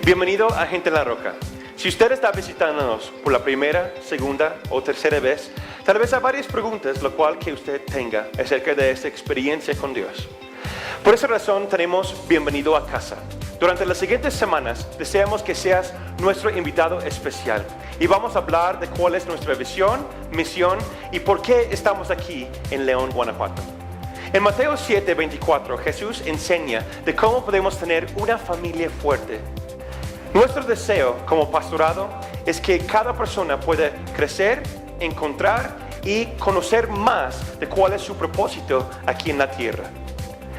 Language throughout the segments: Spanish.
Bienvenido a Gente en la Roca. Si usted está visitándonos por la primera, segunda o tercera vez, tal vez hay varias preguntas lo cual que usted tenga acerca de esta experiencia con Dios. Por esa razón tenemos Bienvenido a Casa. Durante las siguientes semanas deseamos que seas nuestro invitado especial y vamos a hablar de cuál es nuestra visión, misión y por qué estamos aquí en León, Guanajuato. En Mateo 7:24 Jesús enseña de cómo podemos tener una familia fuerte. Nuestro deseo como pastorado es que cada persona pueda crecer, encontrar y conocer más de cuál es su propósito aquí en la tierra.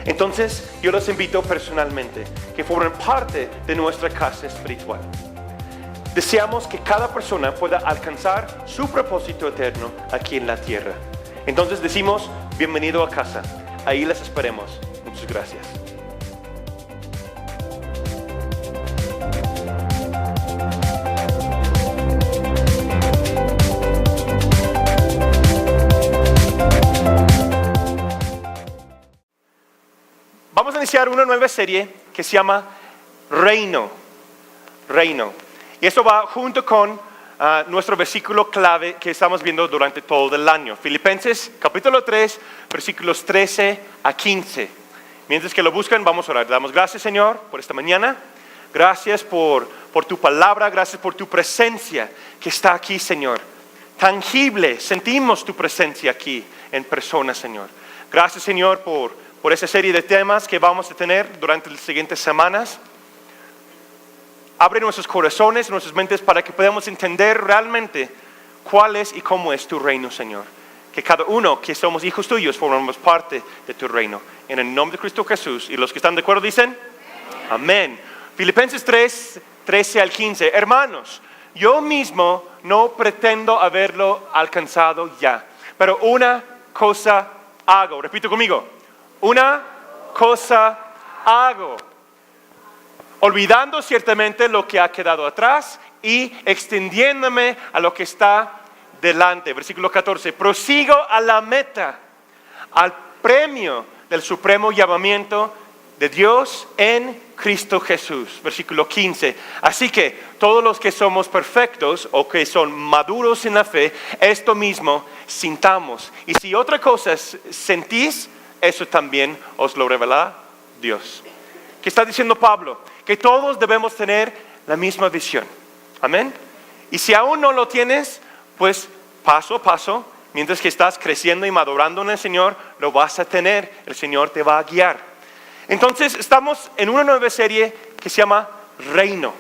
Entonces, yo los invito personalmente que formen parte de nuestra casa espiritual. Deseamos que cada persona pueda alcanzar su propósito eterno aquí en la tierra. Entonces decimos, bienvenido a casa. Ahí les esperemos. Muchas gracias. Vamos a iniciar una nueva serie que se llama Reino. Y eso va junto con nuestro versículo clave que estamos viendo durante todo el año. Filipenses capítulo 3, versículos 13 a 15. Mientras que lo buscan, vamos a orar. Damos gracias, Señor, por esta mañana. Gracias por tu palabra, gracias por tu presencia que está aquí, Señor. Tangible, sentimos tu presencia aquí en persona, Señor. Gracias, Señor, por esa serie de temas que vamos a tener durante las siguientes semanas. Abre nuestros corazones, nuestras mentes para que podamos entender realmente cuál es y cómo es tu reino, Señor. Que cada uno que somos hijos tuyos formamos parte de tu reino. En el nombre de Cristo Jesús. Y los que están de acuerdo dicen, amén. Filipenses 3, 13 al 15. Hermanos, yo mismo no pretendo haberlo alcanzado ya. Pero una cosa hago. Repito conmigo. Una cosa hago. Olvidando ciertamente lo que ha quedado atrás y extendiéndome a lo que está delante. Versículo 14. Prosigo a la meta, al premio del supremo llamamiento de Dios en Cristo Jesús. Versículo 15. Así que todos los que somos perfectos o que son maduros en la fe, esto mismo sintamos. Y si otra cosa sentís, eso también os lo revela Dios. ¿Qué está diciendo Pablo? Que todos debemos tener la misma visión. Amén. Y si aún no lo tienes, pues paso a paso, mientras que estás creciendo y madurando en el Señor, lo vas a tener. El Señor te va a guiar. Entonces estamos en una nueva serie que se llama Reino.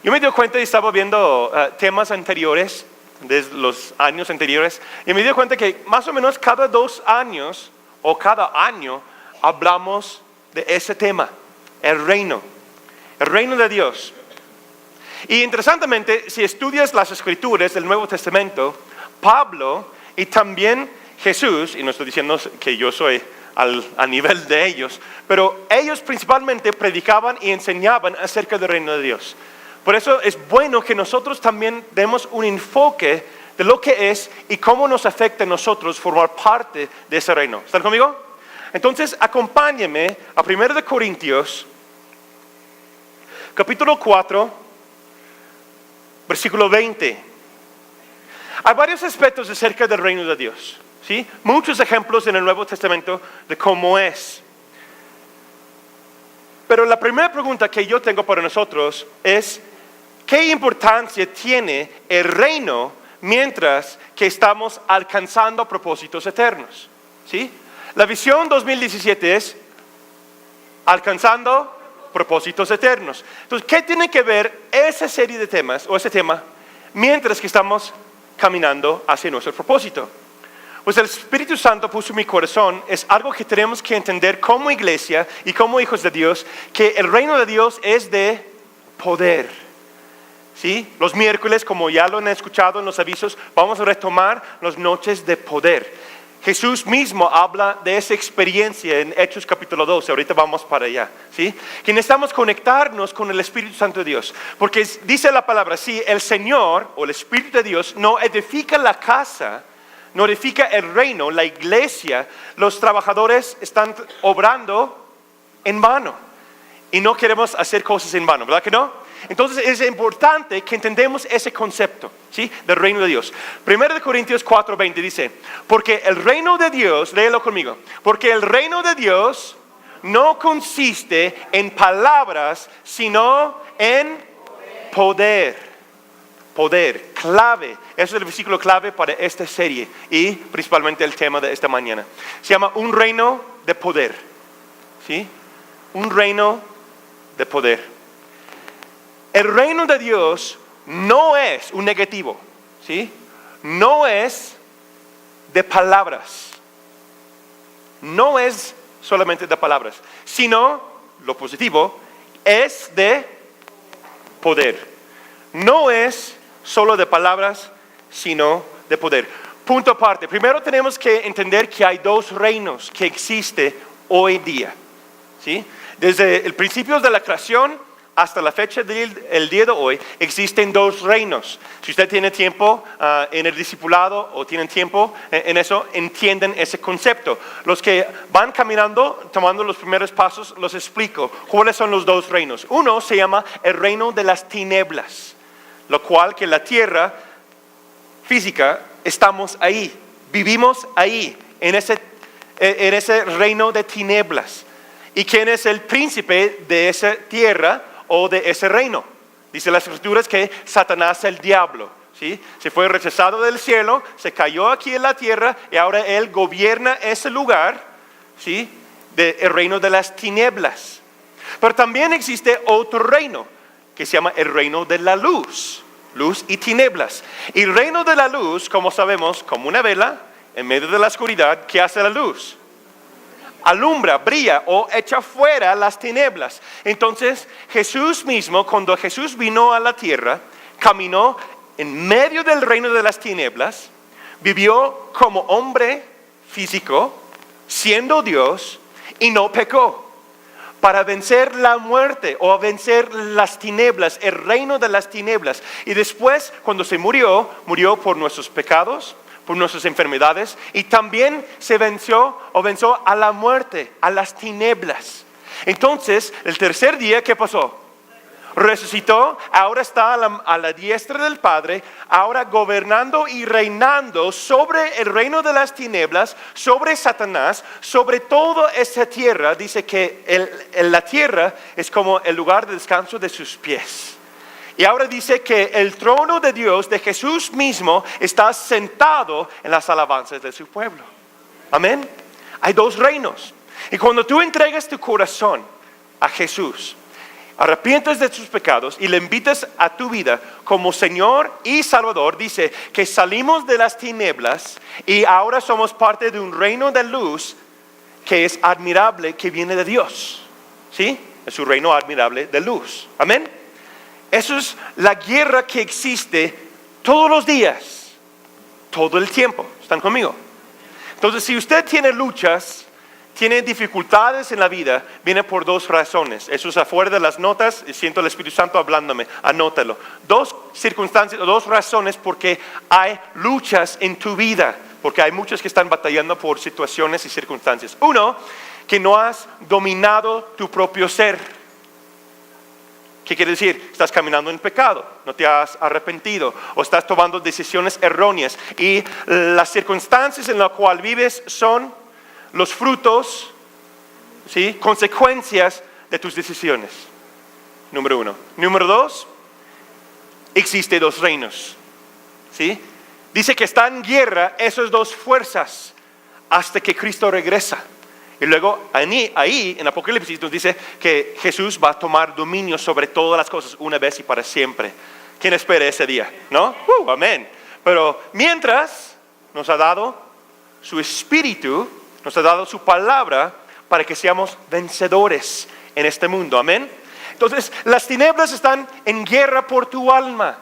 Yo me di cuenta y estaba viendo temas anteriores, desde los años anteriores, y me di cuenta que más o menos cada 2 años o cada año hablamos de ese tema, el reino de Dios. Y interesantemente, si estudias las escrituras del Nuevo Testamento, Pablo y también Jesús, y no estoy diciendo que yo soy a nivel de ellos, pero ellos principalmente predicaban y enseñaban acerca del reino de Dios. Por eso es bueno que nosotros también demos un enfoque de lo que es y cómo nos afecta a nosotros formar parte de ese reino. ¿Están conmigo? Entonces, acompáñenme a 1 Corintios, capítulo 4, versículo 20. Hay varios aspectos acerca del reino de Dios, ¿sí? Muchos ejemplos en el Nuevo Testamento de cómo es. Pero la primera pregunta que yo tengo para nosotros es, ¿qué importancia tiene el reino mientras que estamos alcanzando propósitos eternos? ¿Sí? La visión 2017 es alcanzando propósitos eternos. Entonces, ¿qué tiene que ver esa serie de temas o ese tema mientras que estamos caminando hacia nuestro propósito? Pues el Espíritu Santo puso en mi corazón, es algo que tenemos que entender como iglesia y como hijos de Dios, que el reino de Dios es de poder. ¿Sí? Los miércoles, como ya lo han escuchado en los avisos, vamos a retomar las noches de poder. Jesús mismo habla de esa experiencia en Hechos capítulo 12, ahorita vamos para allá, ¿sí? Que necesitamos conectarnos con el Espíritu Santo de Dios, porque dice la palabra, si el Señor o el Espíritu de Dios no edifica la casa, no edifica el reino, la iglesia, los trabajadores están obrando en vano. Y no queremos hacer cosas en vano, ¿verdad que no? Entonces es importante que entendamos ese concepto, ¿sí? Del reino de Dios. 1 Corintios 4:20 dice, porque el reino de Dios, léelo conmigo, porque el reino de Dios no consiste en palabras, sino en poder. Poder, clave. Ese es el versículo clave para esta serie y principalmente el tema de esta mañana. Se llama un reino de poder, ¿sí? Un reino de poder. El reino de Dios no es un negativo, ¿sí? No es de palabras. No es solamente de palabras, sino lo positivo es de poder. No es solo de palabras, sino de poder. Punto aparte. Primero tenemos que entender que hay dos reinos que existen hoy día, ¿sí? Desde el principio de la creación hasta la fecha del día de hoy, existen dos reinos. Si usted tiene tiempo en el discipulado o tienen tiempo en eso, entienden ese concepto. Los que van caminando, tomando los primeros pasos, los explico. ¿Cuáles son los dos reinos? Uno se llama el reino de las tinieblas, lo cual que la tierra física, estamos ahí, vivimos ahí, en ese reino de tinieblas. ¿Y quién es el príncipe de esa tierra o de ese reino? Dice las Escrituras que Satanás, el diablo, ¿sí? Se fue rechazado del cielo, se cayó aquí en la tierra y ahora él gobierna ese lugar, ¿sí? El reino de las tinieblas. Pero también existe otro reino que se llama el reino de la luz, luz y tinieblas. Y el reino de la luz, como sabemos, como una vela en medio de la oscuridad, ¿qué hace la luz? Alumbra, brilla o echa fuera las tinieblas. Entonces Jesús mismo, cuando Jesús vino a la tierra, caminó en medio del reino de las tinieblas, vivió como hombre físico, siendo Dios, y no pecó, para vencer la muerte o vencer las tinieblas, el reino de las tinieblas. Y después, cuando se murió, murió por nuestros pecados, por nuestras enfermedades, y también se venció a la muerte, a las tinieblas. Entonces, el tercer día, ¿qué pasó? Resucitó, ahora está a la diestra del Padre, ahora gobernando y reinando sobre el reino de las tinieblas, sobre Satanás, sobre toda esa tierra. Dice que la tierra es como el lugar de descanso de sus pies. Y ahora dice que el trono de Dios, de Jesús mismo, está sentado en las alabanzas de su pueblo. Amén. Hay dos reinos. Y cuando tú entregas tu corazón a Jesús, arrepientes de tus pecados y le invitas a tu vida como Señor y Salvador, dice que salimos de las tinieblas y ahora somos parte de un reino de luz que es admirable, que viene de Dios. ¿Sí? Es un reino admirable de luz. Amén. Eso es la guerra que existe todos los días, todo el tiempo. ¿Están conmigo? Entonces, si usted tiene luchas, tiene dificultades en la vida, viene por dos razones. Eso es afuera de las notas y siento el Espíritu Santo hablándome. Anótalo. Dos circunstancias, dos razones por qué hay luchas en tu vida. Porque hay muchos que están batallando por situaciones y circunstancias. Uno, que no has dominado tu propio ser. ¿Qué quiere decir? Estás caminando en pecado, no te has arrepentido o estás tomando decisiones erróneas y las circunstancias en las cuales vives son los frutos, ¿sí? Consecuencias de tus decisiones. Número uno. Número dos, existe dos reinos, ¿sí? Dice que están en guerra esas dos fuerzas hasta que Cristo regresa. Y luego ahí en Apocalipsis nos dice que Jesús va a tomar dominio sobre todas las cosas una vez y para siempre. ¿Quién espera ese día? ¿No? Amén. Pero mientras nos ha dado su espíritu, nos ha dado su palabra para que seamos vencedores en este mundo. Amén. Entonces las tinieblas están en guerra por tu alma.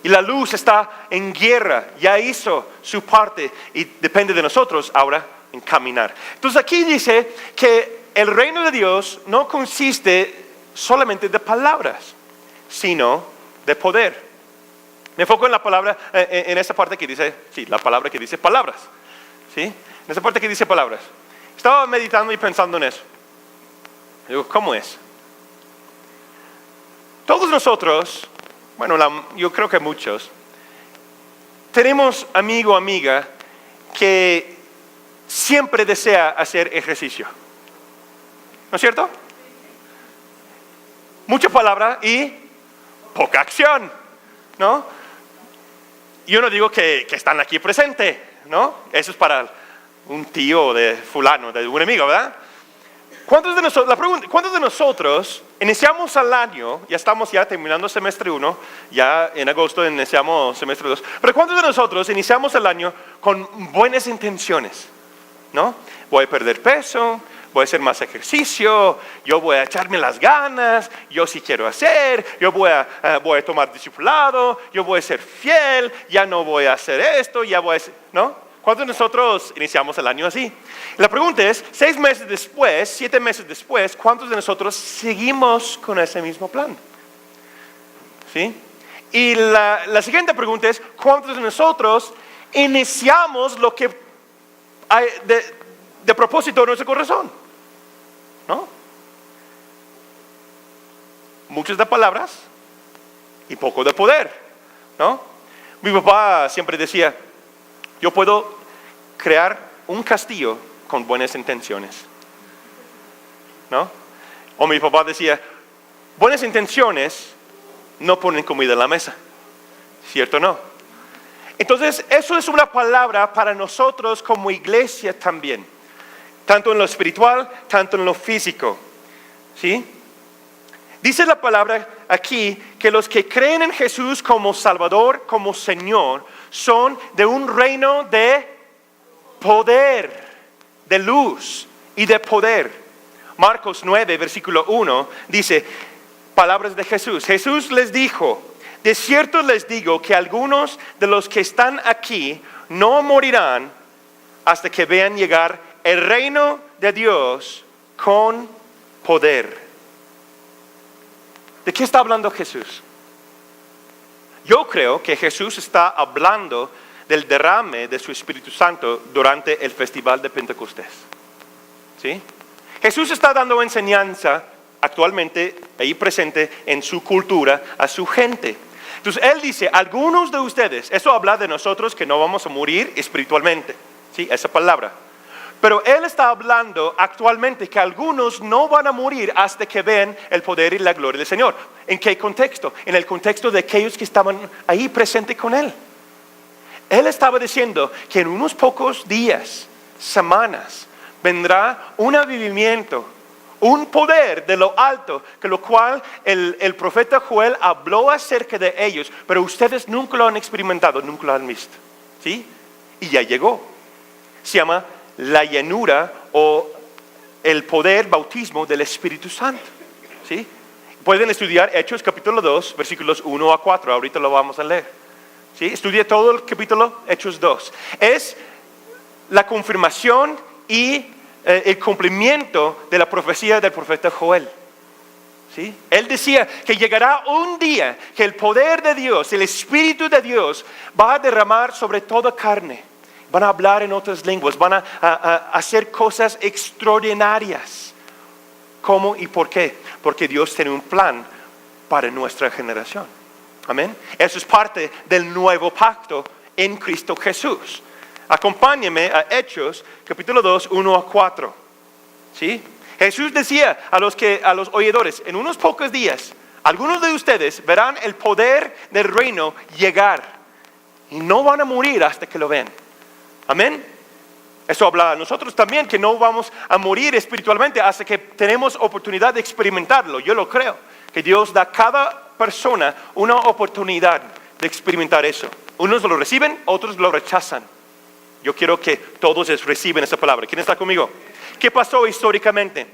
Y la luz está en guerra. Ya hizo su parte y depende de nosotros ahora en caminar. Entonces aquí dice que el reino de Dios no consiste solamente de palabras, sino de poder. Me enfoco en la palabra, en esa parte que dice, sí, la palabra que dice palabras. ¿Sí? En esa parte que dice palabras. Estaba meditando y pensando en eso. Digo, ¿cómo es? Todos nosotros, bueno, yo creo que muchos, tenemos amigo o amiga que siempre desea hacer ejercicio. ¿No es cierto? Mucha palabra y poca acción, ¿no? Yo no digo que están aquí presentes, ¿no? Eso es para un tío de fulano, de un amigo, ¿verdad? ¿Cuántos de nosotros iniciamos el año, ya estamos terminando semestre 1, ya en agosto iniciamos semestre 2, pero cuántos de nosotros iniciamos el año con buenas intenciones, ¿no? Voy a perder peso, voy a hacer más ejercicio, yo voy a echarme las ganas, yo sí quiero hacer, yo voy a tomar discipulado, yo voy a ser fiel, ya no voy a hacer esto, ya voy a hacer, ¿no? ¿Cuántos de nosotros iniciamos el año así? La pregunta es, 6 meses después, 7 meses después, ¿cuántos de nosotros seguimos con ese mismo plan? ¿Sí? Y la siguiente pregunta es, ¿cuántos de nosotros iniciamos lo que hay de propósito en nuestro corazón? ¿No? Muchas de palabras y poco de poder, ¿no? Mi papá siempre decía, yo puedo crear un castillo con buenas intenciones, ¿no? O mi papá decía, buenas intenciones no ponen comida en la mesa, ¿cierto o no? Entonces, eso es una palabra para nosotros como iglesia también, tanto en lo espiritual, tanto en lo físico, ¿sí? Dice la palabra aquí que los que creen en Jesús como Salvador, como Señor, son de un reino de poder, de luz y de poder. Marcos 9, versículo 1, dice, palabras de Jesús. Jesús les dijo, de cierto les digo que algunos de los que están aquí no morirán hasta que vean llegar el reino de Dios con poder. ¿De qué está hablando Jesús? Yo creo que Jesús está hablando del derrame de su Espíritu Santo durante el Festival de Pentecostés. ¿Sí? Jesús está dando enseñanza actualmente ahí presente en su cultura a su gente. Entonces Él dice, algunos de ustedes, eso habla de nosotros que no vamos a morir espiritualmente. ¿Sí? Esa palabra. Pero Él está hablando actualmente que algunos no van a morir hasta que vean el poder y la gloria del Señor. ¿En qué contexto? En el contexto de aquellos que estaban ahí presentes con Él. Él estaba diciendo que en unos pocos días, semanas, vendrá un avivamiento, un poder de lo alto, que lo cual el profeta Joel habló acerca de ellos, pero ustedes nunca lo han experimentado, nunca lo han visto. ¿Sí? Y ya llegó. Se llama la llenura o el poder bautismo del Espíritu Santo. ¿Sí? Pueden estudiar Hechos capítulo 2, versículos 1 a 4, ahorita lo vamos a leer. ¿Sí? Estudia todo el capítulo Hechos 2. Es la confirmación y el cumplimiento de la profecía del profeta Joel. ¿Sí? Él decía que llegará un día que el poder de Dios, el Espíritu de Dios va a derramar sobre toda carne. Van a hablar en otras lenguas, van a hacer cosas extraordinarias. ¿Cómo y por qué? Porque Dios tiene un plan para nuestra generación. Amén. Eso es parte del nuevo pacto en Cristo Jesús. Acompáñeme a Hechos, capítulo 2, 1 a 4. ¿Sí? Jesús decía a los oidores, en unos pocos días, algunos de ustedes verán el poder del reino llegar. Y no van a morir hasta que lo vean. Amén. Eso habla a nosotros también, que no vamos a morir espiritualmente hasta que tenemos oportunidad de experimentarlo. Yo lo creo, que Dios da a cada persona una oportunidad de experimentar eso. Unos lo reciben, otros lo rechazan. Yo quiero que todos reciban esa palabra. ¿Quién está conmigo? ¿Qué pasó históricamente?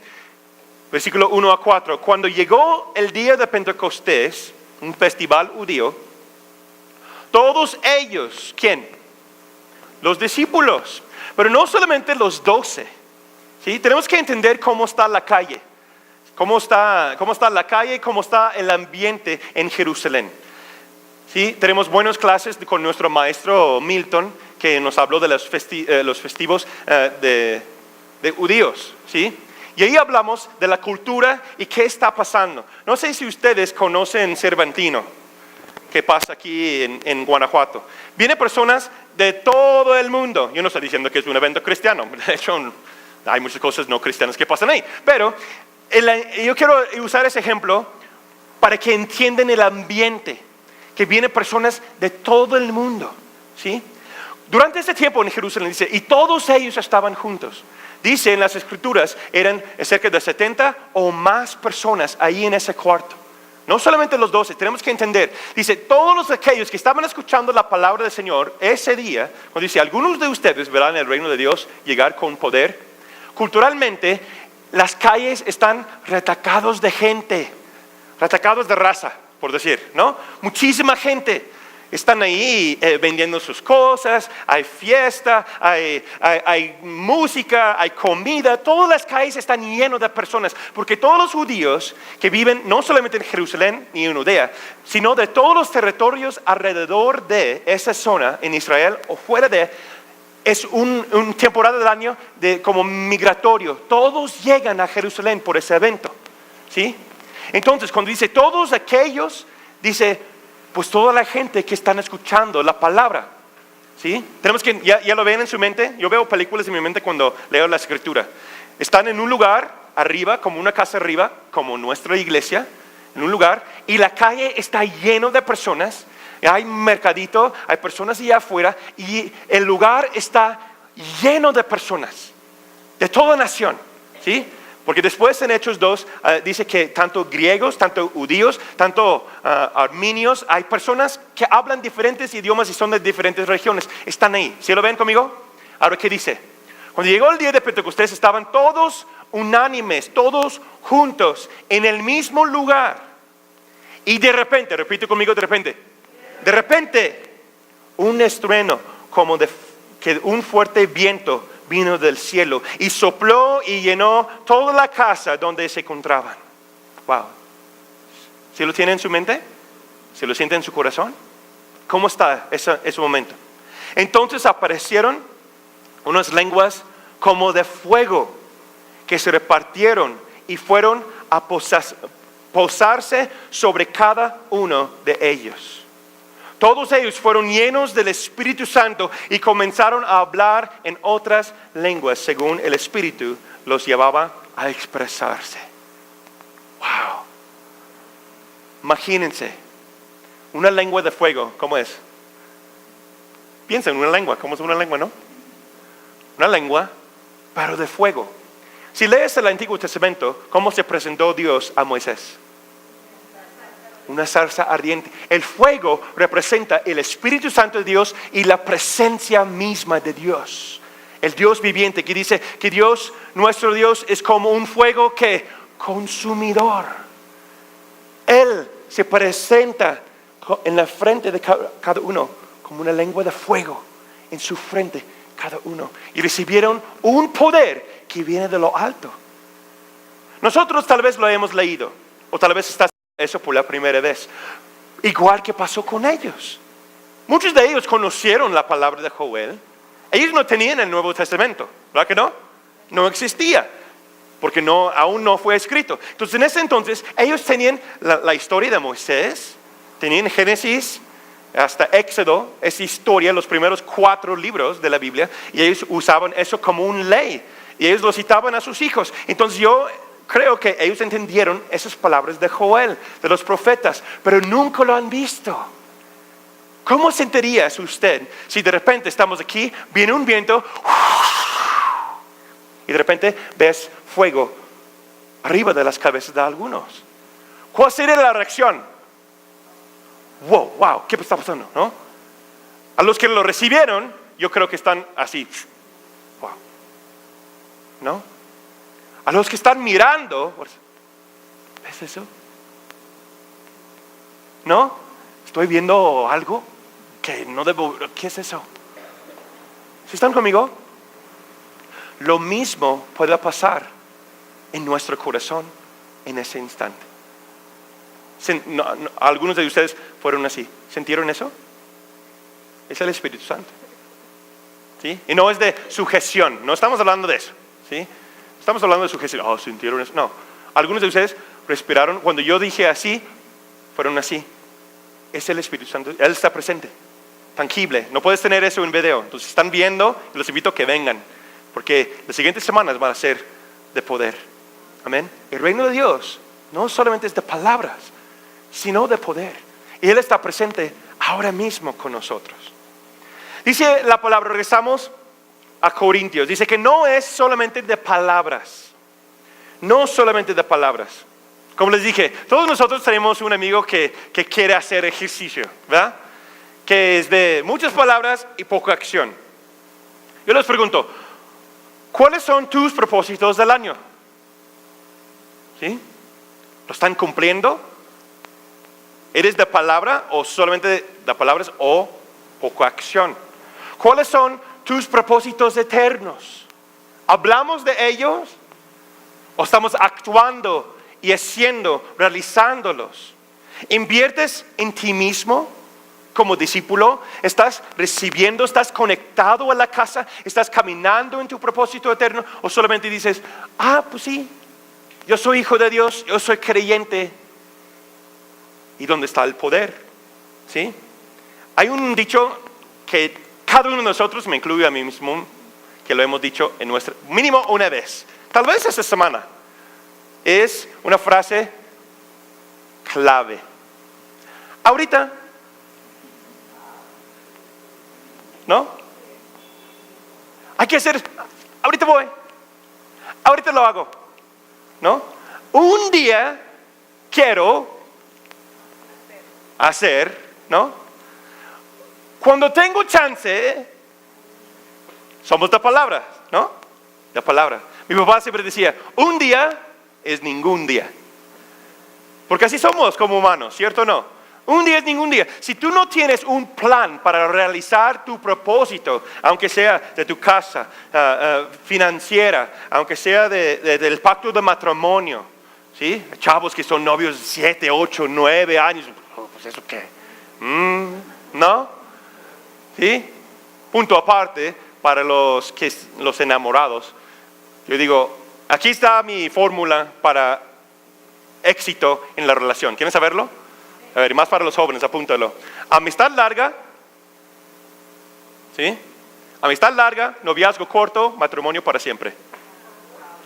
Versículo 1 a 4. Cuando llegó el día de Pentecostés, un festival judío, todos ellos, ¿quién? Los discípulos, pero no solamente los 12. ¿Sí? Tenemos que entender cómo está la calle, cómo está la calle, cómo está el ambiente en Jerusalén. ¿Sí? Tenemos buenas clases con nuestro maestro Milton, que nos habló de los festivos de judíos. ¿Sí? Y ahí hablamos de la cultura y qué está pasando. No sé si ustedes conocen Cervantino, que pasa aquí en Guanajuato. Vienen personas de todo el mundo. Yo no estoy diciendo que es un evento cristiano. De hecho, hay muchas cosas no cristianas que pasan ahí. Pero yo quiero usar ese ejemplo para que entiendan el ambiente. Que vienen personas de todo el mundo. ¿Sí? Durante ese tiempo en Jerusalén dice, y todos ellos estaban juntos. Dice en las escrituras, eran cerca de 70 o más personas ahí en ese cuarto. No solamente los 12, tenemos que entender. Dice, todos aquellos que estaban escuchando la palabra del Señor ese día, cuando dice, algunos de ustedes verán el reino de Dios llegar con poder. Culturalmente, las calles están retacados de gente, retacados de raza, por decir, ¿no? Muchísima gente. Están ahí vendiendo sus cosas, hay fiesta, hay música, hay comida. Todas las calles están llenas de personas, porque todos los judíos que viven no solamente en Jerusalén ni en Judea, sino de todos los territorios alrededor de esa zona en Israel o fuera de, es un temporada del año como migratorio. Todos llegan a Jerusalén por ese evento, ¿sí? Entonces, cuando dice todos aquellos, dice pues toda la gente que están escuchando la palabra, ¿sí? Tenemos que, ya lo ven en su mente. Yo veo películas en mi mente cuando leo la escritura. Están en un lugar arriba, como una casa arriba, como nuestra iglesia, en un lugar, y la calle está lleno de personas. Hay mercadito, hay personas allá afuera, y el lugar está lleno de personas, de toda nación, ¿sí? Porque después en Hechos 2 dice que tanto griegos, tanto judíos, tanto armenios, hay personas que hablan diferentes idiomas y son de diferentes regiones. Están ahí. ¿Sí lo ven conmigo? Ahora, ¿qué dice? Cuando llegó el día de Pentecostés estaban todos unánimes, todos juntos, en el mismo lugar. Y de repente, repite conmigo, de repente, un estruendo como que un fuerte viento vino del cielo y sopló y llenó toda la casa donde se encontraban. Wow. ¿Sí lo tiene en su mente? ¿Se lo siente en su corazón? ¿Cómo está ese momento? Entonces aparecieron unas lenguas como de fuego que se repartieron y fueron a posarse sobre cada uno de ellos. Todos ellos fueron llenos del Espíritu Santo y comenzaron a hablar en otras lenguas según el Espíritu los llevaba a expresarse. Wow. Imagínense, una lengua de fuego, ¿cómo es? Piensa en una lengua, ¿cómo es una lengua, no? Una lengua, pero de fuego. Si lees el Antiguo Testamento, ¿cómo se presentó Dios a Moisés? Una zarza ardiente. El fuego representa el Espíritu Santo de Dios y la presencia misma de Dios. El Dios viviente que dice que Dios, nuestro Dios, es como un fuego que consumidor. Él se presenta en la frente de cada uno como una lengua de fuego en su frente cada uno. Y recibieron un poder que viene de lo alto. Nosotros tal vez lo hemos leído o tal vez estás eso por la primera vez. Igual que pasó con ellos. Muchos de ellos conocieron la palabra de Joel. Ellos no tenían el Nuevo Testamento, ¿verdad que no? No existía, porque aún no fue escrito. Entonces en ese entonces ellos tenían la historia de Moisés, tenían Génesis hasta Éxodo, esa historia, los primeros 4 libros de la Biblia, y ellos usaban eso como una ley, y ellos lo citaban a sus hijos. Entonces yo creo que ellos entendieron esas palabras de Joel, de los profetas, pero nunca lo han visto. ¿Cómo sentirías usted si de repente estamos aquí, viene un viento y de repente ves fuego arriba de las cabezas de algunos? ¿Cuál sería la reacción? Wow, ¿qué está pasando? ¿No? A los que lo recibieron, yo creo que están así. Wow. ¿No? A los que están mirando, ¿ves eso? ¿No? Estoy viendo algo que no debo. ¿Qué es eso? ¿Sí están conmigo? Lo mismo puede pasar en nuestro corazón en ese instante. Algunos de ustedes fueron así. ¿Sintieron eso? Es el Espíritu Santo. ¿Sí? Y no es de sujeción. No estamos hablando de eso. ¿Sí? estamos hablando de sujeción. Oh, sintieron eso. No, algunos de ustedes respiraron. Cuando yo dije así, fueron así. Es el Espíritu Santo, Él está presente, tangible. No puedes tener eso en video. Entonces están viendo y los invito a que vengan, porque las siguientes semanas van a ser de poder. Amén. El reino de Dios no solamente es de palabras, sino de poder. Y Él está presente ahora mismo con nosotros. Dice la palabra, regresamos a Corintios, dice que no es solamente de palabras. No solamente de palabras. Como les dije, todos nosotros tenemos un amigo que quiere hacer ejercicio, ¿verdad? Que es de muchas palabras y poca acción. Yo les pregunto, ¿cuáles son tus propósitos del año? ¿Sí? ¿Lo están cumpliendo? ¿Eres de palabra o solamente de palabras o poca acción? ¿Cuáles son tus propósitos eternos? ¿Hablamos de ellos o estamos actuando y haciendo, realizándolos? ¿Inviertes en ti mismo como discípulo? ¿Estás recibiendo, estás conectado a la casa? ¿Estás caminando en tu propósito eterno? ¿O solamente dices, pues sí, yo soy hijo de Dios, yo soy creyente? ¿Y dónde está el poder? ¿Sí? Hay un dicho que cada uno de nosotros, me incluyo a mí mismo, que lo hemos dicho en nuestra, mínimo una vez, tal vez esta semana. Es una frase clave. Ahorita, ¿no? Hay que hacer, ahorita voy, ahorita lo hago, ¿no? Un día quiero hacer, ¿no? Cuando tengo chance, somos de palabra, ¿no? De palabra. Mi papá siempre decía, un día es ningún día. Porque así somos como humanos, ¿cierto o no? Un día es ningún día. Si tú no tienes un plan para realizar tu propósito, aunque sea de tu casa, financiera, aunque sea del pacto de matrimonio, ¿sí? Chavos que son novios 7, 8, 9 años, pues ¿eso qué? ¿No? ¿Sí? Punto aparte, para los enamorados, yo digo, aquí está mi fórmula para éxito en la relación. ¿Quieren saberlo? A ver, y más para los jóvenes, apúntalo. Amistad larga, ¿sí? Amistad larga, noviazgo corto, matrimonio para siempre.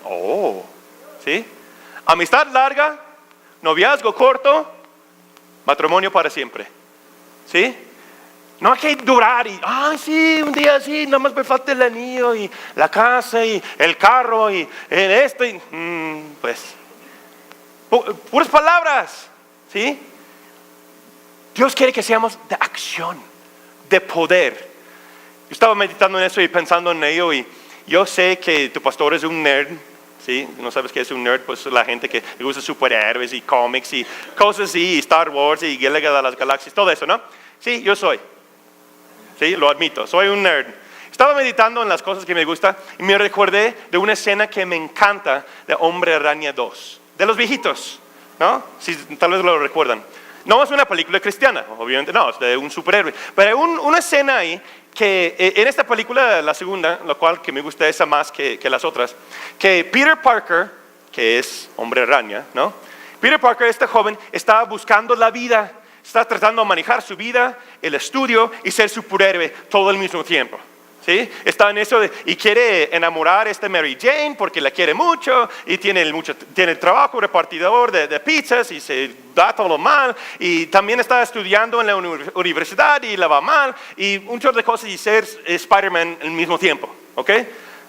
Oh, ¿sí? Amistad larga, noviazgo corto, matrimonio para siempre. ¿Sí? No hay que durar y, sí, un día sí, nada más me falta el anillo y la casa y el carro y esto y, pues, puras palabras, ¿sí? Dios quiere que seamos de acción, de poder. Yo estaba meditando en eso y pensando en ello y yo sé que tu pastor es un nerd, ¿sí? ¿No sabes qué es un nerd? Pues la gente que le gusta superhéroes y cómics y cosas así, y Star Wars y Guerra de las Galaxias, todo eso, ¿no? Sí, yo soy. Sí, lo admito, soy un nerd. Estaba meditando en las cosas que me gustan y me recordé de una escena que me encanta de Hombre Araña 2, de los viejitos, ¿no? Si tal vez lo recuerdan. No es una película cristiana, obviamente no, es de un superhéroe. Pero hay una escena ahí que en esta película, la segunda, lo cual que me gusta esa más que las otras, que Peter Parker, que es Hombre Araña, ¿no? Peter Parker, este joven, está buscando la vida, está tratando de manejar su vida, el estudio y ser superhéroe todo al mismo tiempo. ¿Sí? Está en eso y quiere enamorar a esta Mary Jane porque la quiere mucho y tiene el trabajo repartidor de pizzas y se da todo mal y también está estudiando en la universidad y la va mal y un chorro de cosas y ser Spider-Man al mismo tiempo, ¿ok?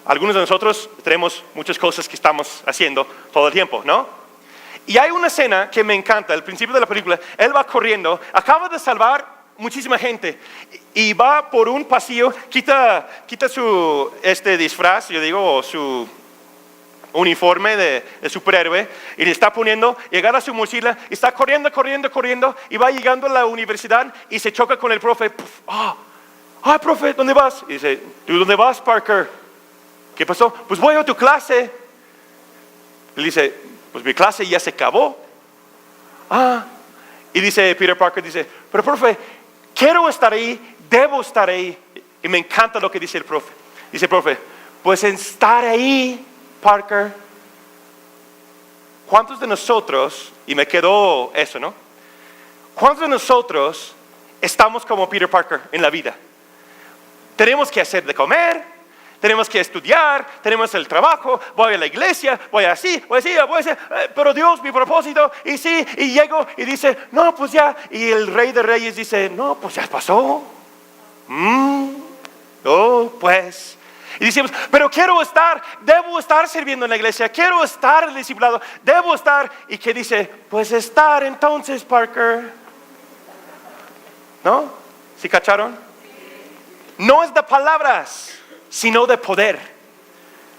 Algunos de nosotros tenemos muchas cosas que estamos haciendo todo el tiempo, ¿no? Y hay una escena que me encanta, al principio de la película, él va corriendo, acaba de salvar muchísima gente y va por un pasillo, quita su disfraz, yo digo, su uniforme de superhéroe y le está poniendo, llega a su mochila y está corriendo y va llegando a la universidad y se choca con el profe. Profe, ¿dónde vas? Y dice, ¿tú dónde vas, Parker? ¿Qué pasó? Pues voy a tu clase. Y le dice, pues mi clase ya se acabó. Y dice Peter Parker, dice, pero profe, quiero estar ahí, debo estar ahí. Y me encanta lo que dice el profe. Dice el profe, pues en estar ahí, Parker, ¿cuántos de nosotros, y me quedó eso, ¿no? ¿Cuántos de nosotros estamos como Peter Parker en la vida? Tenemos que hacer de comer, tenemos que estudiar, tenemos el trabajo, voy a la iglesia, voy así, pero Dios, mi propósito, y sí, y llego y dice, no, pues ya, y el Rey de Reyes dice, no, pues ya pasó. Pues. Y decimos, pero debo estar sirviendo en la iglesia, quiero estar discipulado, debo estar. ¿Y qué dice? Pues estar entonces, Parker. ¿No? ¿Sí cacharon? No es de palabras, sino de poder.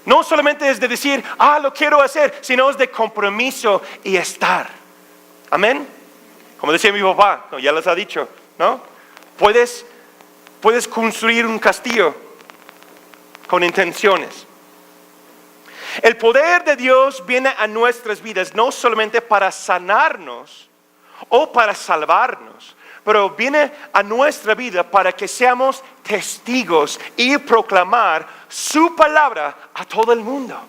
No solamente es de decir, lo quiero hacer, sino es de compromiso y estar. Amén. Como decía mi papá, ya les ha dicho, ¿no? Puedes construir un castillo con intenciones. El poder de Dios viene a nuestras vidas no solamente para sanarnos o para salvarnos, pero viene a nuestra vida para que seamos testigos y proclamar su palabra a todo el mundo.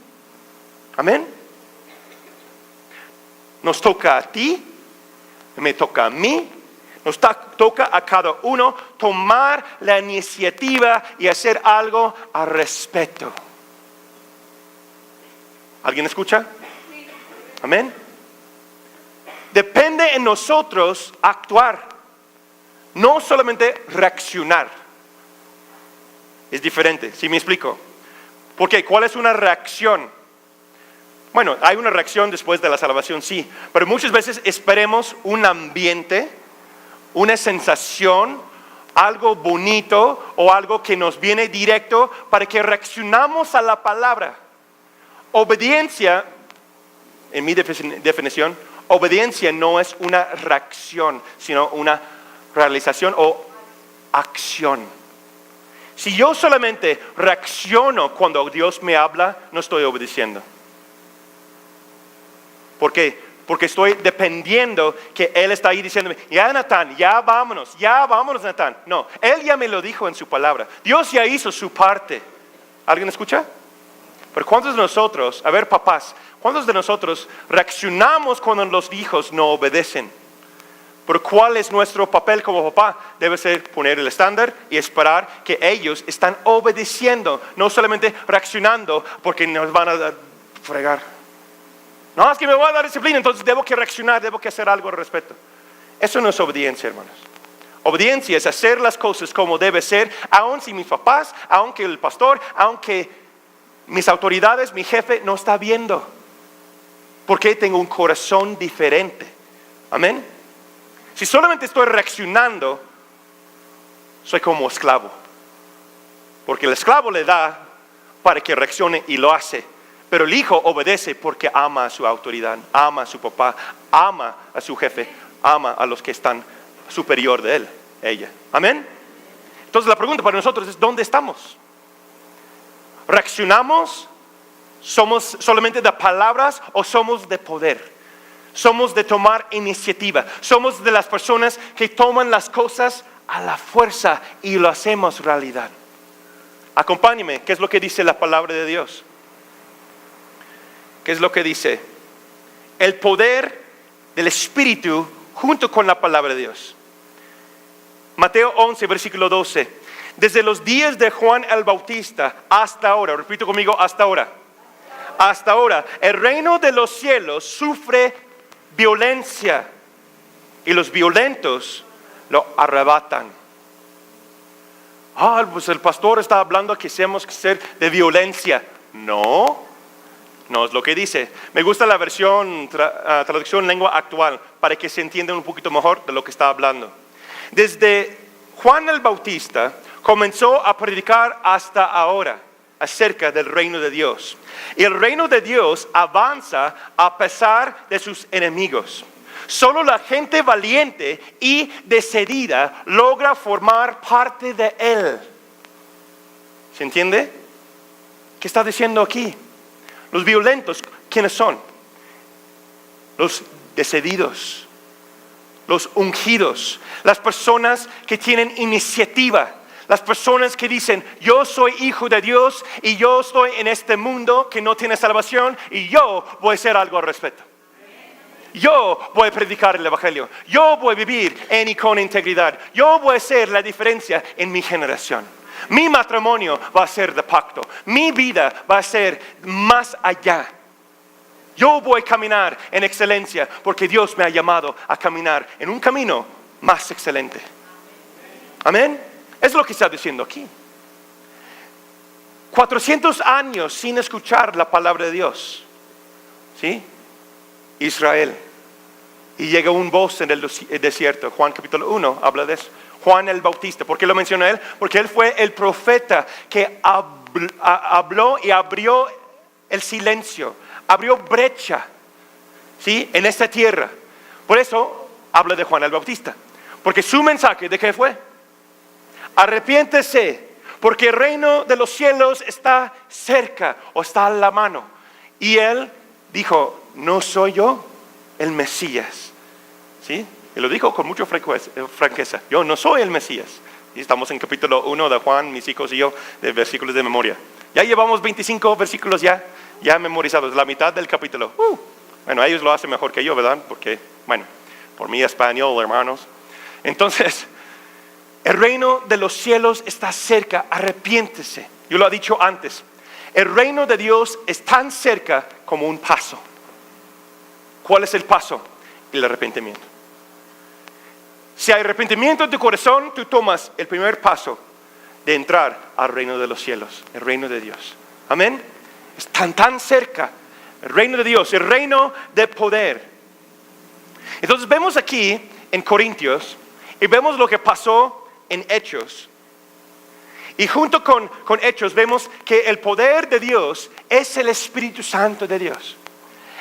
Amén. Nos toca a ti, me toca a mí, nos toca a cada uno tomar la iniciativa y hacer algo al respecto. ¿Alguien escucha? Amén. Depende en nosotros actuar, no solamente reaccionar. Es diferente, ¿sí me explico? Porque ¿cuál es una reacción? Bueno, hay una reacción después de la salvación, sí, pero muchas veces esperemos un ambiente, una sensación, algo bonito o algo que nos viene directo para que reaccionamos a la palabra. Obediencia, en mi definición, obediencia no es una reacción, sino una realización o acción. Si yo solamente reacciono cuando Dios me habla, no estoy obedeciendo. ¿Por qué? Porque estoy dependiendo que Él está ahí diciéndome, ya Natán, ya vámonos Natán. No, Él ya me lo dijo en su palabra. Dios ya hizo su parte. ¿Alguien escucha? Pero ¿cuántos de nosotros, a ver papás, cuántos de nosotros reaccionamos cuando los hijos no obedecen? Pero ¿cuál es nuestro papel como papá? Debe ser poner el estándar y esperar que ellos están obedeciendo, no solamente reaccionando porque nos van a fregar. No, es que me voy a dar disciplina, entonces debo que reaccionar, debo que hacer algo al respecto. Eso no es obediencia, hermanos. Obediencia es hacer las cosas como debe ser, aun si mis papás, aunque el pastor, aunque mis autoridades, mi jefe no está viendo. Porque tengo un corazón diferente. Amén. Si solamente estoy reaccionando, soy como esclavo. Porque el esclavo le da para que reaccione y lo hace. Pero el hijo obedece porque ama a su autoridad, ama a su papá, ama a su jefe, ama a los que están superior de él, ella. Amén. Entonces la pregunta para nosotros es, ¿dónde estamos? ¿Reaccionamos? ¿Somos solamente de palabras o somos de poder? Somos de tomar iniciativa. Somos de las personas que toman las cosas a la fuerza y lo hacemos realidad. Acompáñeme, ¿qué es lo que dice la palabra de Dios? ¿Qué es lo que dice? El poder del Espíritu junto con la palabra de Dios. Mateo 11, versículo 12. Desde los días de Juan el Bautista hasta ahora, repito conmigo, hasta ahora, el reino de los cielos sufre violencia y los violentos lo arrebatan. Pues el pastor está hablando que tenemos que ser de violencia. No es lo que dice. Me gusta la versión, traducción lengua actual, para que se entienda un poquito mejor de lo que está hablando. Desde Juan el Bautista comenzó a predicar hasta ahora acerca del reino de Dios. Y el reino de Dios avanza a pesar de sus enemigos. Solo la gente valiente y decidida logra formar parte de él. ¿Se entiende? ¿Qué está diciendo aquí? Los violentos, ¿quiénes son? Los decididos, los ungidos, las personas que tienen iniciativa, las personas que dicen, yo soy hijo de Dios y yo estoy en este mundo que no tiene salvación y yo voy a hacer algo al respecto. Yo voy a predicar el Evangelio. Yo voy a vivir en y con integridad. Yo voy a hacer la diferencia en mi generación. Mi matrimonio va a ser de pacto. Mi vida va a ser más allá. Yo voy a caminar en excelencia porque Dios me ha llamado a caminar en un camino más excelente. Amén. Es lo que está diciendo aquí. 400 años sin escuchar la palabra de Dios. ¿Sí? Israel. Y llega un voz en el desierto. Juan capítulo 1 habla de eso. Juan el Bautista. ¿Por qué lo menciona él? Porque él fue el profeta que habló y abrió el silencio. Abrió brecha, ¿sí? En esta tierra. Por eso habla de Juan el Bautista. Porque su mensaje, ¿de qué fue? Arrepiéntese, porque el reino de los cielos está cerca o está a la mano. Y él dijo, no soy yo el Mesías. ¿Sí? Y lo dijo con mucha franqueza. Yo no soy el Mesías. Y estamos en capítulo 1 de Juan, mis hijos y yo, de versículos de memoria. Ya llevamos 25 versículos ya memorizados, la mitad del capítulo. Bueno, ellos lo hacen mejor que yo, ¿verdad? Porque, bueno, por mi español, hermanos. Entonces, el reino de los cielos está cerca, arrepiéntese. Yo lo he dicho antes. El reino de Dios es tan cerca como un paso. ¿Cuál es el paso? El arrepentimiento. Si hay arrepentimiento en tu corazón, tú tomas el primer paso de entrar al reino de los cielos, el reino de Dios. Amén. Están tan cerca el reino de Dios, el reino de poder. Entonces vemos aquí en Corintios y vemos lo que pasó en Hechos. Y junto con Hechos vemos que el poder de Dios es el Espíritu Santo de Dios.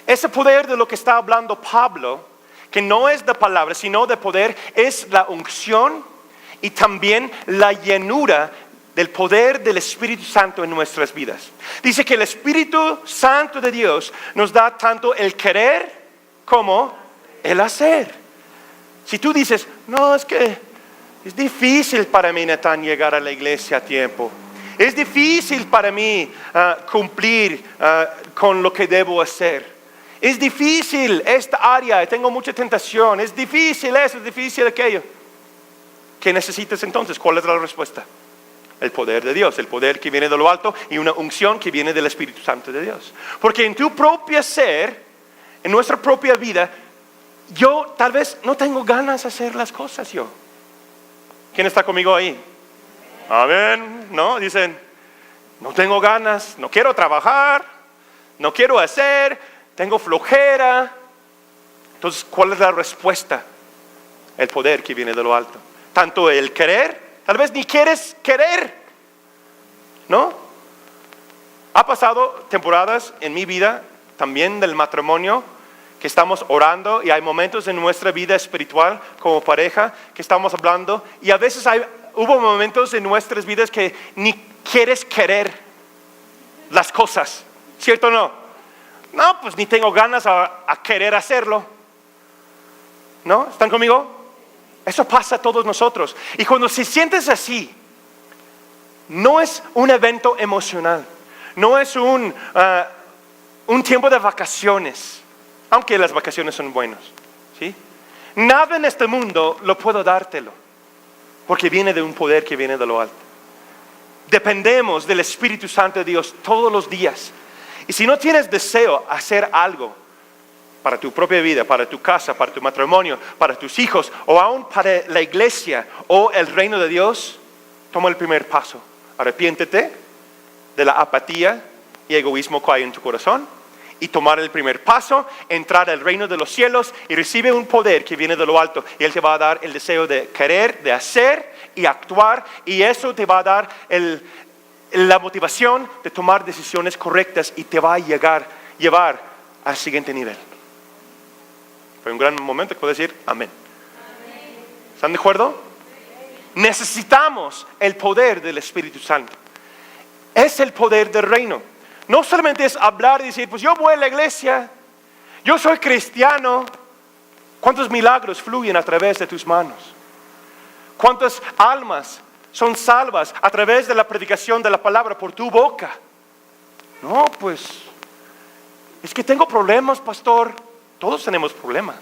Ese poder de lo que está hablando Pablo, que no es de palabras, sino de poder, es la unción y también la llenura del poder del Espíritu Santo en nuestras vidas. Dice que el Espíritu Santo de Dios nos da tanto el querer como el hacer. Si tú dices, no, es que es difícil para mí, Natán, llegar a la iglesia a tiempo. Es difícil para mí cumplir con lo que debo hacer. Es difícil esta área, tengo mucha tentación. Es difícil eso, es difícil aquello. ¿Qué necesitas entonces? ¿Cuál es la respuesta? El poder de Dios, el poder que viene de lo alto y una unción que viene del Espíritu Santo de Dios. Porque en tu propio ser, en nuestra propia vida, yo tal vez no tengo ganas de hacer las cosas yo. ¿Quién está conmigo ahí? Amén. ¿No? Dicen, no tengo ganas, no quiero trabajar, no quiero hacer, tengo flojera. Entonces, ¿cuál es la respuesta? El poder que viene de lo alto. Tanto el querer, tal vez ni quieres querer, ¿no? Ha pasado temporadas en mi vida, también del matrimonio, que estamos orando y hay momentos en nuestra vida espiritual como pareja que estamos hablando y a veces hubo momentos en nuestras vidas que ni quieres querer las cosas, ¿cierto o no? No, pues ni tengo ganas a querer hacerlo, ¿no? ¿Están conmigo? Eso pasa a todos nosotros. Y cuando se sientes así, no es un evento emocional, no es un tiempo de vacaciones, aunque las vacaciones son buenas, ¿sí? Nada en este mundo lo puedo dártelo, porque viene de un poder que viene de lo alto. Dependemos del Espíritu Santo de Dios todos los días. Y si no tienes deseo de hacer algo para tu propia vida, para tu casa, para tu matrimonio, para tus hijos, o aún para la iglesia o el reino de Dios, toma el primer paso. Arrepiéntete de la apatía y egoísmo que hay en tu corazón y tomar el primer paso, entrar al reino de los cielos y recibe un poder que viene de lo alto. Y Él te va a dar el deseo de querer, de hacer y actuar, y eso te va a dar la motivación de tomar decisiones correctas y te va a llevar al siguiente nivel. Fue un gran momento que puedo decir amén. ¿Están de acuerdo? Necesitamos el poder del Espíritu Santo. Es el poder del reino. No solamente es hablar y decir, pues yo voy a la iglesia, yo soy cristiano. ¿Cuántos milagros fluyen a través de tus manos? ¿Cuántas almas son salvas a través de la predicación de la palabra por tu boca? No, pues, es que tengo problemas, pastor. Todos tenemos problemas.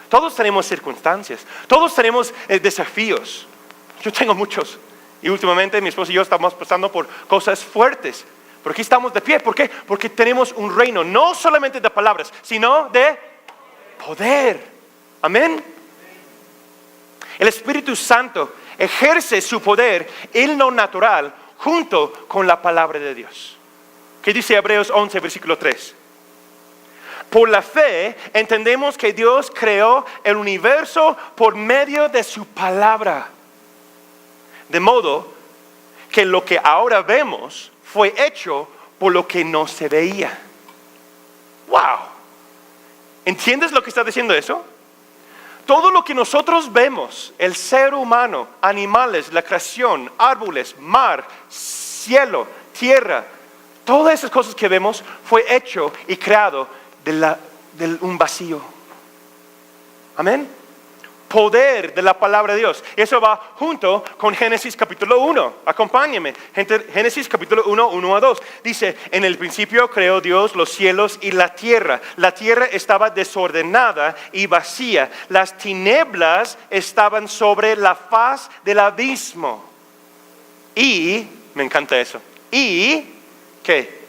Todos tenemos circunstancias. Todos tenemos desafíos. Yo tengo muchos. Y últimamente mi esposa y yo estamos pasando por cosas fuertes. Pero aquí estamos de pie. ¿Por qué? Porque tenemos un reino, no solamente de palabras, sino de poder. Amén. El Espíritu Santo ejerce su poder, el no natural, junto con la palabra de Dios. ¿Qué dice Hebreos 11, versículo 3? Por la fe entendemos que Dios creó el universo por medio de su palabra. De modo que lo que ahora vemos fue hecho por lo que no se veía. ¡Wow! ¿Entiendes lo que está diciendo eso? Todo lo que nosotros vemos, el ser humano, animales, la creación, árboles, mar, cielo, tierra, todas esas cosas que vemos fue hecho y creado de un vacío. Amén. Poder de la palabra de Dios. Eso va junto con Génesis capítulo 1. Acompáñenme. Génesis capítulo 1, 1 a 2. Dice, en el principio creó Dios los cielos y la tierra. La tierra estaba desordenada y vacía. Las tinieblas estaban sobre la faz del abismo. Y, me encanta eso. Y, ¿qué?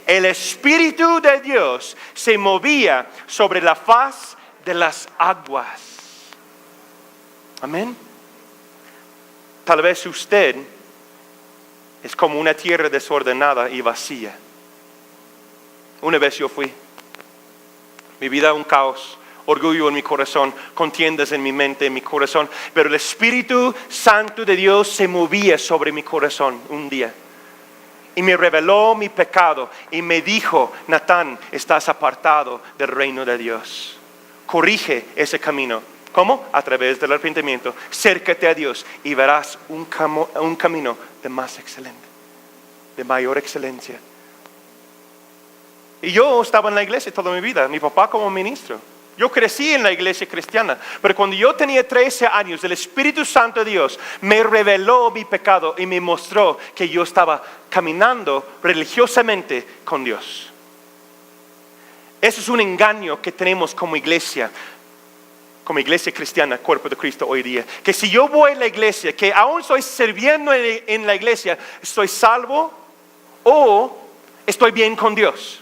El Espíritu de Dios se movía sobre la faz de las aguas. Amén. Tal vez usted es como una tierra desordenada y vacía. Una vez yo fui. Mi vida un caos, orgullo en mi corazón, contiendas en mi mente, en mi corazón. Pero el Espíritu Santo de Dios se movía sobre mi corazón un día. Y me reveló mi pecado y me dijo, Natán, estás apartado del reino de Dios. Corrige ese camino. ¿Cómo? A través del arrepentimiento. Acércate a Dios y verás un camino de más excelente, de mayor excelencia. Y yo estaba en la iglesia toda mi vida, mi papá como ministro. Yo crecí en la iglesia cristiana, pero cuando yo tenía 13 años, el Espíritu Santo de Dios me reveló mi pecado y me mostró que yo estaba caminando religiosamente con Dios. Eso es un engaño que tenemos como iglesia cristiana, cuerpo de Cristo hoy día. Que si yo voy a la iglesia, que aún estoy sirviendo en la iglesia, estoy salvo o estoy bien con Dios.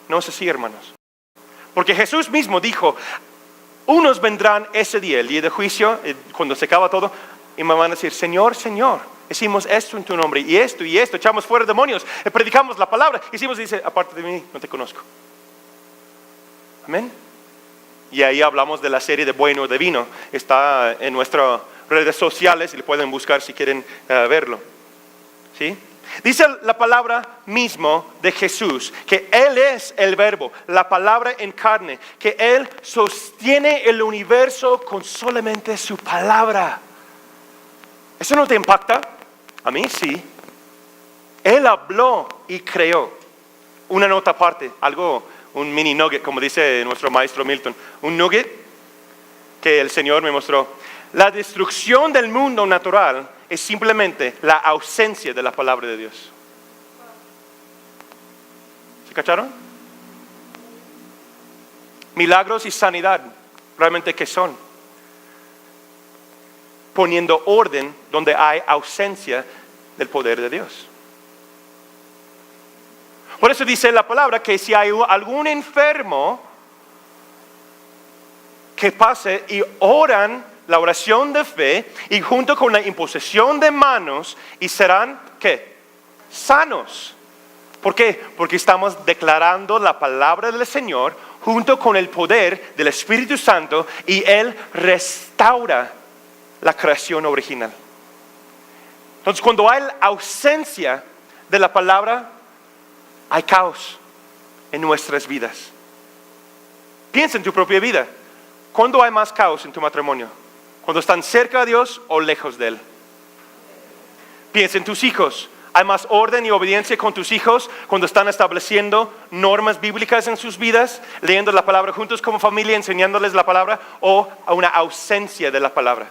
No es así, hermanos. Porque Jesús mismo dijo, unos vendrán ese día, el día de juicio, cuando se acaba todo, y me van a decir, Señor, Señor, hicimos esto en tu nombre, y esto, echamos fuera demonios, predicamos la palabra, hicimos, dice, aparte de mí, no te conozco. Amén. Y ahí hablamos de la serie de Bueno o de Vino, está en nuestras redes sociales, y le pueden buscar si quieren verlo. ¿Sí? Dice la palabra mismo de Jesús, que Él es el verbo, la palabra en carne, que Él sostiene el universo con solamente su palabra. ¿Eso no te impacta? A mí sí. Él habló y creó. Una nota aparte, un mini nugget, como dice nuestro maestro Milton. Un nugget que el Señor me mostró. La destrucción del mundo natural es simplemente la ausencia de la palabra de Dios. ¿Se cacharon? Milagros y sanidad, ¿realmente qué son? Poniendo orden donde hay ausencia del poder de Dios. Por eso dice la palabra que si hay algún enfermo que pase y oran la oración de fe y junto con la imposición de manos y serán, ¿qué? Sanos. ¿Por qué? Porque estamos declarando la palabra del Señor junto con el poder del Espíritu Santo y Él restaura la creación original. Entonces, cuando hay ausencia de la palabra, hay caos en nuestras vidas. Piensa en tu propia vida. ¿Cuándo hay más caos en tu matrimonio? ¿Cuando están cerca de Dios o lejos de Él? Piensa en tus hijos. ¿Hay más orden y obediencia con tus hijos cuando están estableciendo normas bíblicas en sus vidas, leyendo la palabra juntos como familia, enseñándoles la palabra, o a una ausencia de la palabra?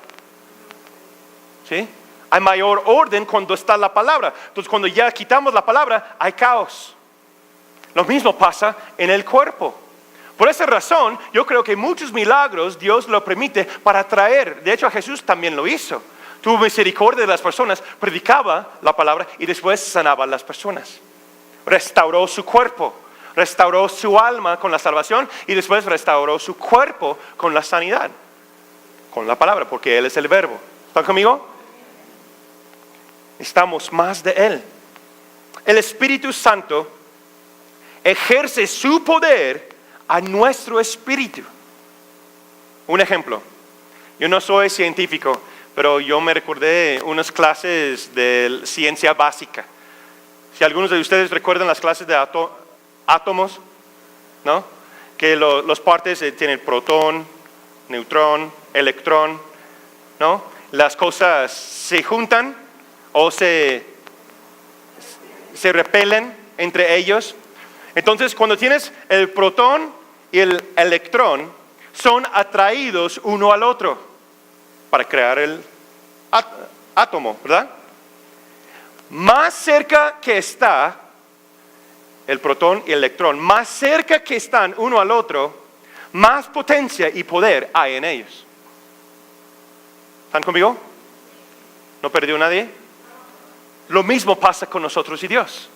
¿Sí? Hay mayor orden cuando está la palabra. Entonces, cuando ya quitamos la palabra, hay caos. Lo mismo pasa en el cuerpo. Por esa razón, yo creo que muchos milagros Dios lo permite para traer. De hecho, a Jesús también lo hizo. Tuvo misericordia de las personas, predicaba la palabra y después sanaba a las personas. Restauró su cuerpo, restauró su alma con la salvación y después restauró su cuerpo con la sanidad. Con la palabra, porque Él es el verbo. ¿Están conmigo? Necesitamos más de Él. El Espíritu Santo ejerce su poder a nuestro espíritu. Un ejemplo, yo no soy científico, pero yo me recordé unas clases de ciencia básica. Si algunos de ustedes recuerdan las clases de átomos, ¿no? Que los partes tienen protón, neutrón, electrón, ¿no? Las cosas se juntan o se repelen entre ellos. Entonces, cuando tienes el protón y el electrón, son atraídos uno al otro para crear el átomo, ¿verdad? Más cerca que está el protón y el electrón, más cerca que están uno al otro, más potencia y poder hay en ellos. ¿Están conmigo? ¿No perdió nadie? Lo mismo pasa con nosotros y Dios.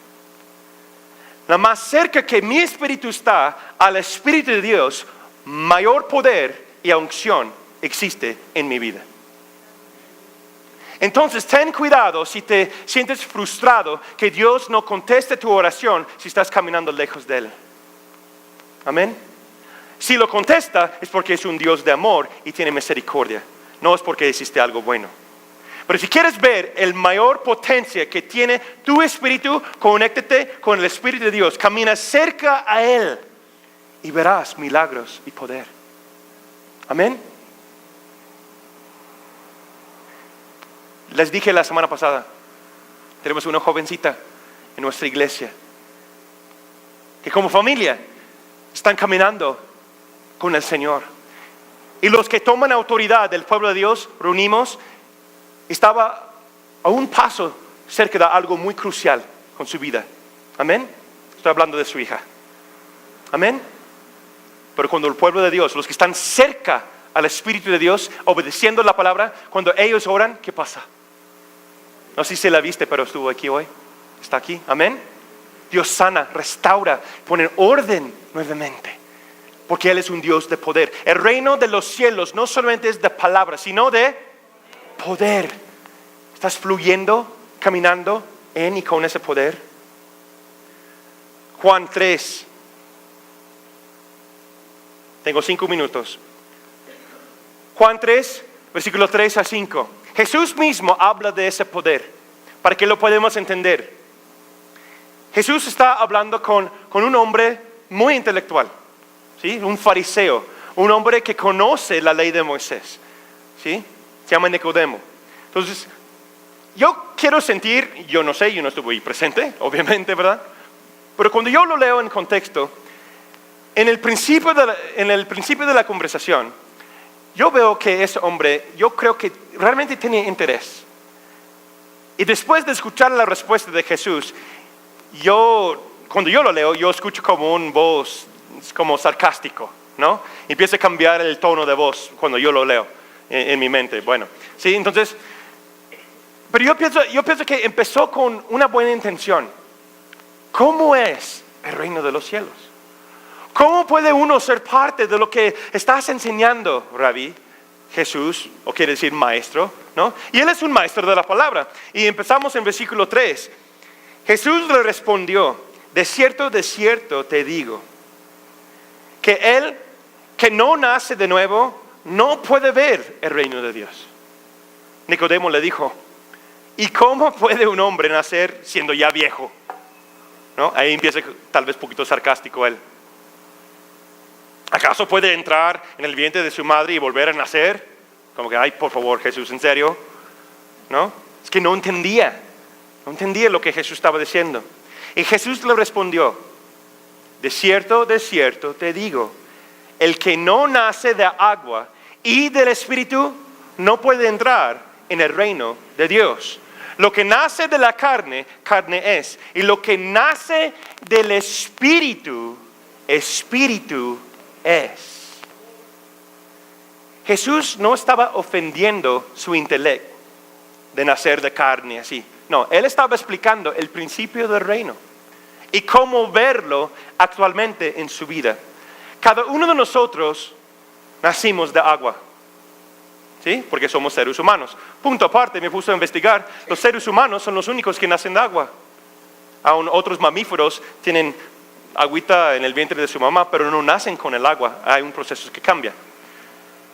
La más cerca que mi espíritu está al Espíritu de Dios, mayor poder y unción existe en mi vida. Entonces ten cuidado si te sientes frustrado que Dios no conteste tu oración si estás caminando lejos de Él. Amén. Si lo contesta es porque es un Dios de amor y tiene misericordia. No es porque hiciste algo bueno. Pero si quieres ver el mayor potencia que tiene tu espíritu, conéctate con el Espíritu de Dios. Camina cerca a Él y verás milagros y poder. Amén. Les dije la semana pasada, tenemos una jovencita en nuestra iglesia que como familia están caminando con el Señor. Y los que toman autoridad del pueblo de Dios, reunimos. Estaba a un paso cerca de algo muy crucial con su vida. Amén. Estoy hablando de su hija. Amén. Pero cuando el pueblo de Dios, los que están cerca al Espíritu de Dios, obedeciendo la palabra, cuando ellos oran, ¿qué pasa? No sé si la viste, pero estuvo aquí hoy. Está aquí. Amén. Dios sana, restaura, pone orden nuevamente. Porque Él es un Dios de poder. El reino de los cielos no solamente es de palabras, sino de poder. ¿Estás fluyendo, caminando en y con ese poder? Juan 3. Tengo 5 minutos. Juan 3, versículos 3 a 5. Jesús mismo habla de ese poder, para que lo podamos entender. Jesús está hablando con un hombre muy intelectual, ¿sí? Un fariseo, un hombre que conoce la ley de Moisés, ¿sí? Se llama Nicodemo. Entonces, yo quiero sentir, yo no sé, yo no estuve ahí presente, obviamente, ¿verdad? Pero cuando yo lo leo en contexto, en el principio de la conversación, yo veo que ese hombre, yo creo que realmente tenía interés. Y después de escuchar la respuesta de Jesús, cuando yo lo leo, yo escucho como un voz, como sarcástico, ¿no? Y empieza a cambiar el tono de voz cuando yo lo leo. En mi mente, bueno, sí, entonces, pero yo pienso que empezó con una buena intención. ¿Cómo es el reino de los cielos? ¿Cómo puede uno ser parte de lo que estás enseñando, Rabí, Jesús, o quiere decir maestro, ¿no? Y Él es un maestro de la palabra. Y empezamos en versículo 3. Jesús le respondió, de cierto te digo, que él que no nace de nuevo, no puede ver el reino de Dios. Nicodemo le dijo, ¿y cómo puede un hombre nacer siendo ya viejo? ¿No? Ahí empieza tal vez un poquito sarcástico él. ¿Acaso puede entrar en el vientre de su madre y volver a nacer? Como que, ay, por favor, Jesús, ¿en serio? ¿No? Es que no entendía lo que Jesús estaba diciendo. Y Jesús le respondió, de cierto te digo, el que no nace de agua y del Espíritu no puede entrar en el reino de Dios. Lo que nace de la carne, carne es. Y lo que nace del Espíritu, Espíritu es. Jesús no estaba ofendiendo su intelecto de nacer de carne así. No, Él estaba explicando el principio del reino y cómo verlo actualmente en su vida. Cada uno de nosotros nacimos de agua, ¿sí? Porque somos seres humanos. Punto aparte, me puse a investigar. Los seres humanos son los únicos que nacen de agua. Aún otros mamíferos tienen agüita en el vientre de su mamá, pero no nacen con el agua. Hay un proceso que cambia.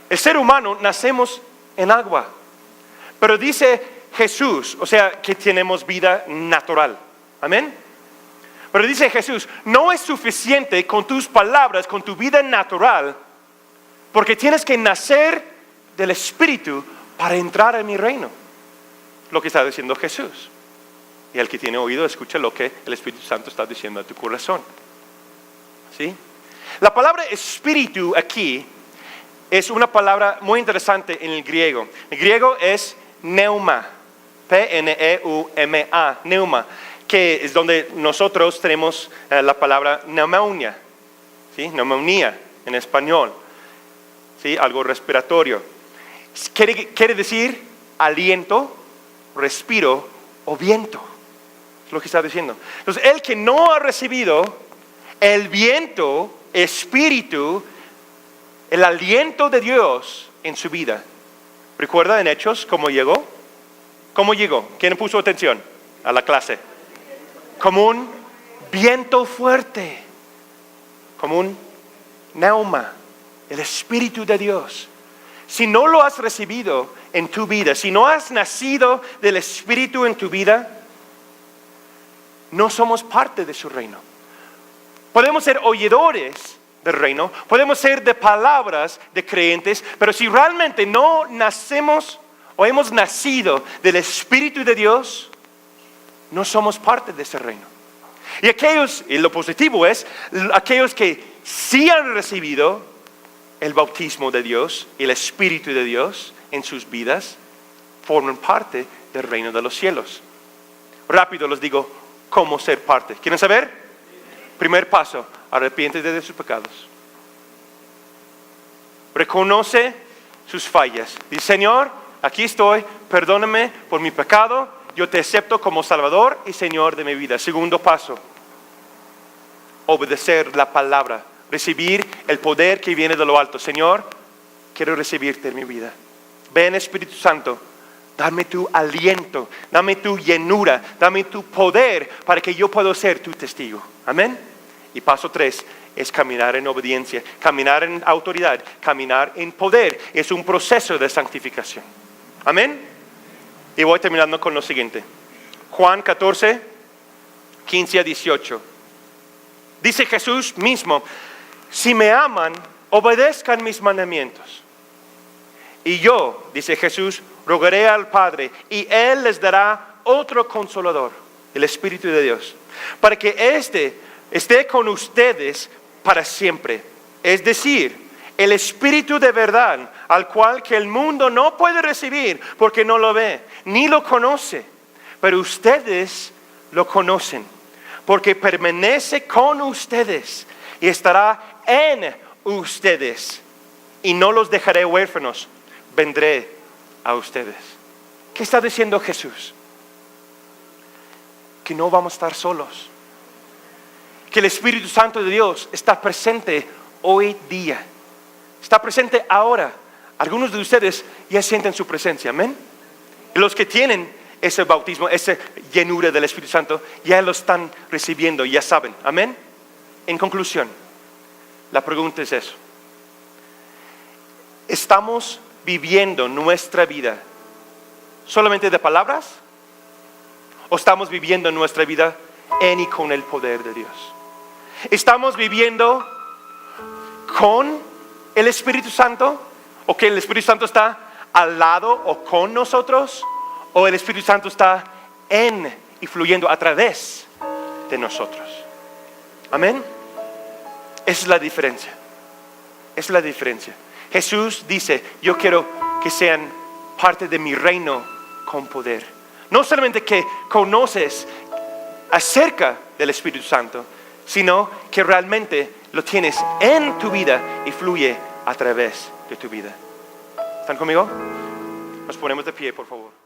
El ser humano nacemos en agua. Pero dice Jesús, o sea, que tenemos vida natural. Amén. Pero dice Jesús, no es suficiente con tus palabras, con tu vida natural, porque tienes que nacer del Espíritu para entrar en mi reino. Lo que está diciendo Jesús. Y el que tiene oído escucha lo que el Espíritu Santo está diciendo a tu corazón. ¿Sí? La palabra espíritu aquí es una palabra muy interesante en el griego. El griego es pneuma, P-N-E-U-M-A, pneuma, que es donde nosotros tenemos la palabra pneumonia, ¿sí? Neumonía en español, ¿sí? Algo respiratorio. Quiere decir aliento, respiro o viento. Es lo que está diciendo. Entonces, el que no ha recibido el viento, espíritu, el aliento de Dios en su vida. ¿Recuerda en Hechos cómo llegó? ¿Cómo llegó? ¿Quién puso atención a la clase? Como un viento fuerte, como un pneuma, el Espíritu de Dios. Si no lo has recibido en tu vida, si no has nacido del Espíritu en tu vida, no somos parte de su reino. Podemos ser oidores del reino, podemos ser de palabras de creyentes, pero si realmente no nacemos o hemos nacido del Espíritu de Dios, no somos parte de ese reino. Y aquellos, y lo positivo es, aquellos que sí han recibido el bautismo de Dios, el Espíritu de Dios en sus vidas, forman parte del reino de los cielos. Rápido les digo cómo ser parte. ¿Quieren saber? Primer paso, arrepiéntete de sus pecados. Reconoce sus fallas. Dice, Señor, aquí estoy, perdóname por mi pecado, yo te acepto como Salvador y Señor de mi vida. Segundo paso, obedecer la palabra, recibir el poder que viene de lo alto. Señor, quiero recibirte en mi vida. Ven, Espíritu Santo, dame tu aliento, dame tu llenura, dame tu poder para que yo pueda ser tu testigo. Amén. Y paso 3 es caminar en obediencia, caminar en autoridad, caminar en poder. Es un proceso de santificación. Amén. Y voy terminando con lo siguiente. Juan 14, 15 a 18. Dice Jesús mismo, si me aman, obedezcan mis mandamientos. Y yo, dice Jesús, rogaré al Padre y Él les dará otro consolador, el Espíritu de Dios, para que éste esté con ustedes para siempre. Es decir, el Espíritu de verdad, al cual que el mundo no puede recibir porque no lo ve, ni lo conoce, pero ustedes lo conocen, porque permanece con ustedes y estará en ustedes, y no los dejaré huérfanos, vendré a ustedes. ¿Qué está diciendo Jesús? Que no vamos a estar solos, que el Espíritu Santo de Dios está presente hoy día, está presente ahora. Algunos de ustedes ya sienten su presencia, amén. Y los que tienen ese bautismo, esa llenura del Espíritu Santo, ya lo están recibiendo, ya saben, amén. En conclusión, la pregunta es eso: ¿estamos viviendo nuestra vida solamente de palabras? ¿O estamos viviendo nuestra vida en y con el poder de Dios? ¿Estamos viviendo con el Espíritu Santo? ¿O que el Espíritu Santo está al lado o con nosotros? ¿O el Espíritu Santo está en y fluyendo a través de nosotros? Amén. Esa es la diferencia. Esa es la diferencia. Jesús dice, yo quiero que sean parte de mi reino con poder. No solamente que conoces acerca del Espíritu Santo, sino que realmente lo tienes en tu vida y fluye a través de tu vida. ¿Están conmigo? Nos ponemos de pie, por favor.